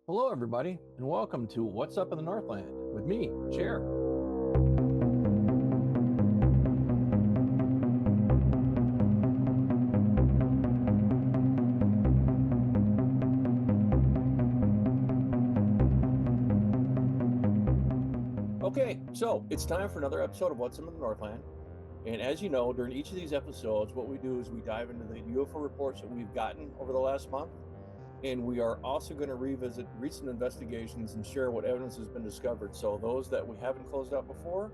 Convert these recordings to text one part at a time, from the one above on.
Hello, everybody, and welcome to What's Up in the Northland with me, Chair. Okay, so it's time for another episode of What's Up in the Northland. And as you know, during each of these episodes, what we do is we dive into the UFO reports that we've gotten over the last month. And we are also going to revisit recent investigations and share what evidence has been discovered. So those that we haven't closed out before,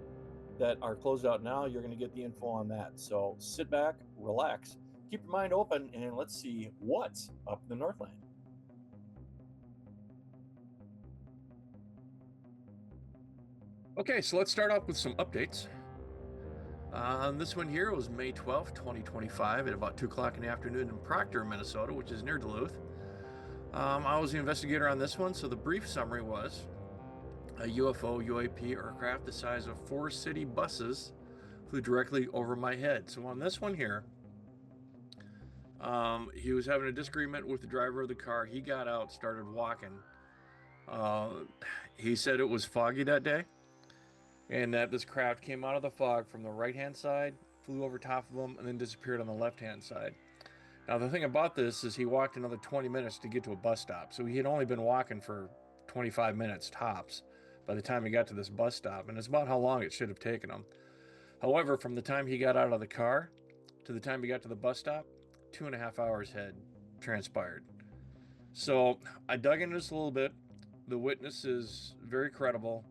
that are closed out now, you're going to get the info on that. So sit back, relax, keep your mind open, and let's see what's up in the Northland. Okay, so let's start off with some updates. This one here was May 12th, 2025 at about 2 o'clock in the afternoon in Proctor, Minnesota, which is near Duluth. I was the investigator on this one, so the brief summary was a UFO UAP aircraft the size of 4 city buses flew directly over my head. So on this one here, he was having a disagreement with the driver of the car. He got out, started walking. He said it was foggy that day, and that this craft came out of the fog from the right-hand side, flew over top of him, and then disappeared on the left-hand side. Now, the thing about this is he walked another 20 minutes to get to a bus stop. So he had only been walking for 25 minutes tops by the time he got to this bus stop. And it's about how long it should have taken him. However, from the time he got out of the car to the time he got to the bus stop, 2.5 hours had transpired. So I dug into this a little bit. The witness is very credible.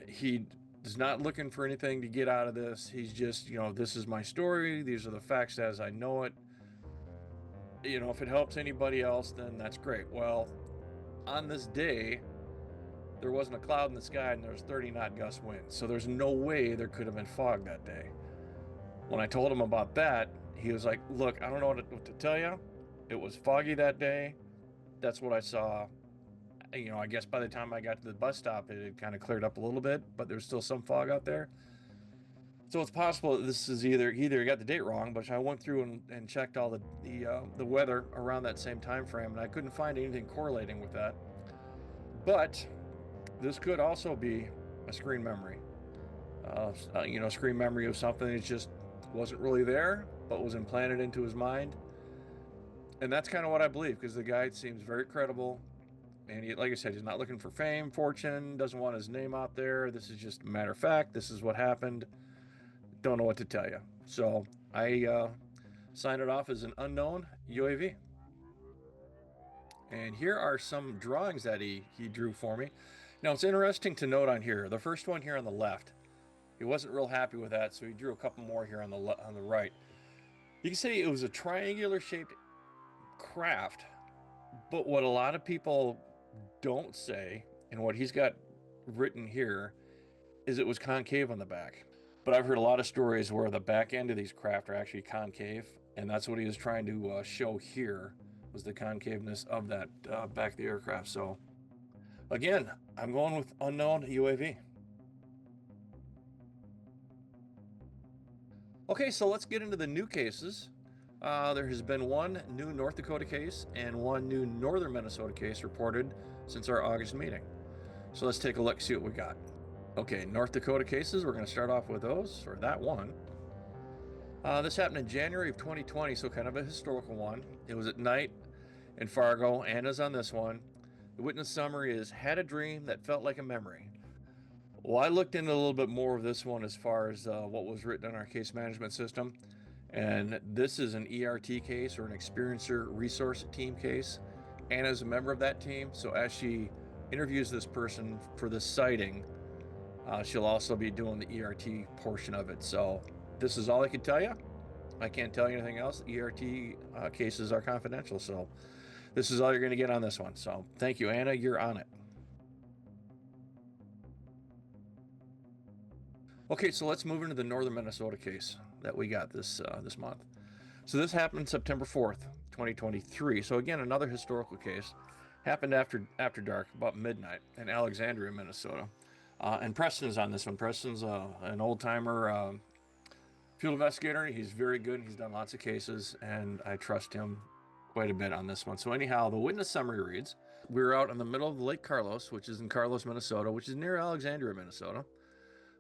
He is not looking for anything to get out of this. He's just, this is my story. These are the facts as I know it. If it helps anybody else, then that's great. Well, on this day, there wasn't a cloud in the sky and there was 30-knot gust winds. So there's no way there could have been fog that day. When I told him about that, he was like, look, I don't know what to tell you. It was foggy that day. That's what I saw. I guess by the time I got to the bus stop, it had kind of cleared up a little bit, but there's still some fog out there. So it's possible that this is either got the date wrong, but I went through and checked all the weather around that same time frame, and I couldn't find anything correlating with that. But this could also be a screen memory. Screen memory of something that just wasn't really there, but was implanted into his mind. And that's kind of what I believe, because the guy seems very credible. And like I said, he's not looking for fame, fortune, doesn't want his name out there. This is just a matter of fact. This is what happened. Don't know what to tell you. So I signed it off as an unknown UAV. And here are some drawings that he drew for me. Now, it's interesting to note on here, the first one here on the left, he wasn't real happy with that, so he drew a couple more here on the right. You can see it was a triangular shaped craft, but what a lot of people don't say, and what he's got written here, is it was concave on the back. But I've heard a lot of stories where the back end of these craft are actually concave, and that's what he was trying to show here, was the concaveness of that back of the aircraft. So again, I'm going with unknown UAV. Okay, so let's get into the new cases. There has been one new North Dakota case and one new northern Minnesota case reported since our August meeting. So let's take a look, see what we got. Okay, North Dakota cases, we're going to start off with those, or that one. This happened in January of 2020, so kind of a historical one. It was at night in Fargo. Anna's on this one. The witness summary is, had a dream that felt like a memory. Well, I looked into a little bit more of this one as far as what was written in our case management system. And this is an ERT case, or an experiencer resource team case. Anna's a member of that team, so as she interviews this person for this sighting, she'll also be doing the ERT portion of it. So this is all I can tell you. I can't tell you anything else. ERT cases are confidential, so this is all you're going to get on this one. So thank you, Anna. You're on it. Okay, so let's move into the northern Minnesota case that we got this month. So this happened September 4th, 2023. So again, another historical case. Happened after dark, about midnight, in Alexandria, Minnesota. And Preston's on this one. Preston's an old-timer field investigator. He's very good. He's done lots of cases, and I trust him quite a bit on this one. So anyhow, the witness summary reads, We were out in the middle of Lake Carlos, which is in Carlos, Minnesota, which is near Alexandria, Minnesota.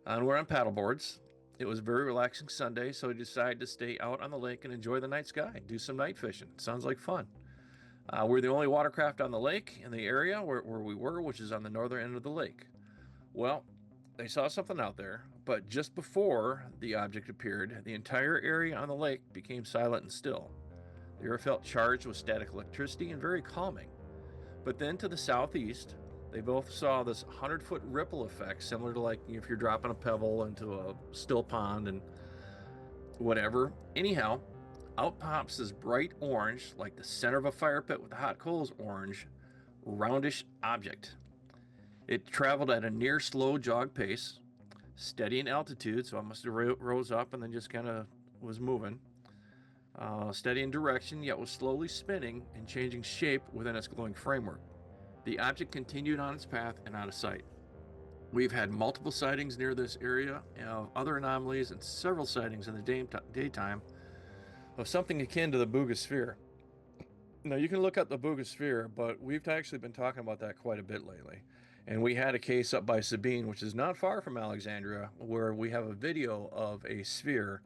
And we're on paddleboards. It was a very relaxing Sunday, so we decided to stay out on the lake and enjoy the night sky, do some night fishing. Sounds like fun. We're the only watercraft on the lake in the area where we were, which is on the northern end of the lake. Well, they saw something out there, but just before the object appeared, the entire area on the lake became silent and still. The air felt charged with static electricity and very calming. But then to the southeast, they both saw this 100-foot ripple effect, similar to like if you're dropping a pebble into a still pond and whatever. Anyhow, out pops this bright orange, like the center of a fire pit with the hot coals orange, roundish object. It traveled at a near slow jog pace, steady in altitude, so it must have rose up and then just kind of was moving. Steady in direction, yet was slowly spinning and changing shape within its glowing framework. The object continued on its path and out of sight. We've had multiple sightings near this area of other anomalies and several sightings in the daytime of something akin to the Booga Sphere. Now, you can look up the Booga Sphere, but we've actually been talking about that quite a bit lately. And we had a case up by Sabine, which is not far from Alexandria, where we have a video of a sphere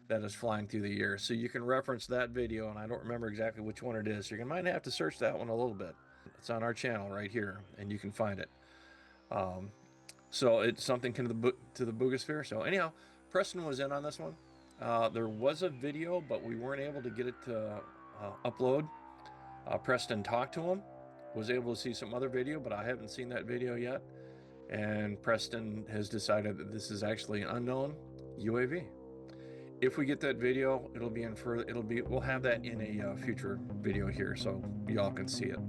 that is flying through the air. So you can reference that video, and I don't remember exactly which one it is. So you might have to search that one a little bit. It's on our channel right here, and you can find it. So it's something to the Booga Sphere. So anyhow, Preston was in on this one. There was a video, but we weren't able to get it to upload. Preston talked to him, was able to see some other video, but I haven't seen that video yet. And Preston has decided that this is actually an unknown UAV. If we get that video, we'll have that in a future video here, so y'all can see it.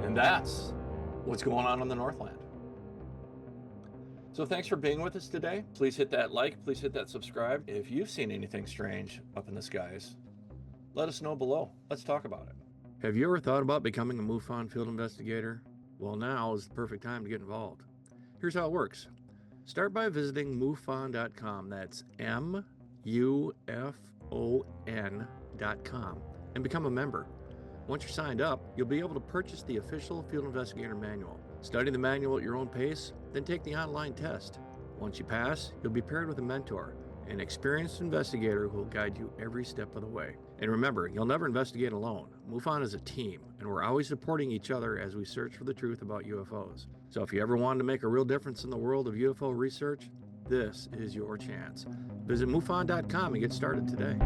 And that's what's going on the Northland. So thanks for being with us today. Please hit that like, please hit that subscribe. If you've seen anything strange up in the skies, let us know below. Let's talk about it. Have you ever thought about becoming a MUFON field investigator? Well, now is the perfect time to get involved. Here's how it works. Start by visiting MUFON.com. That's MUFON.com, and become a member. Once you're signed up, you'll be able to purchase the official Field Investigator Manual. Study the manual at your own pace, then take the online test. Once you pass, you'll be paired with a mentor, an experienced investigator who will guide you every step of the way. And remember, you'll never investigate alone. MUFON is a team, and we're always supporting each other as we search for the truth about UFOs. So if you ever wanted to make a real difference in the world of UFO research, this is your chance. Visit MUFON.com and get started today.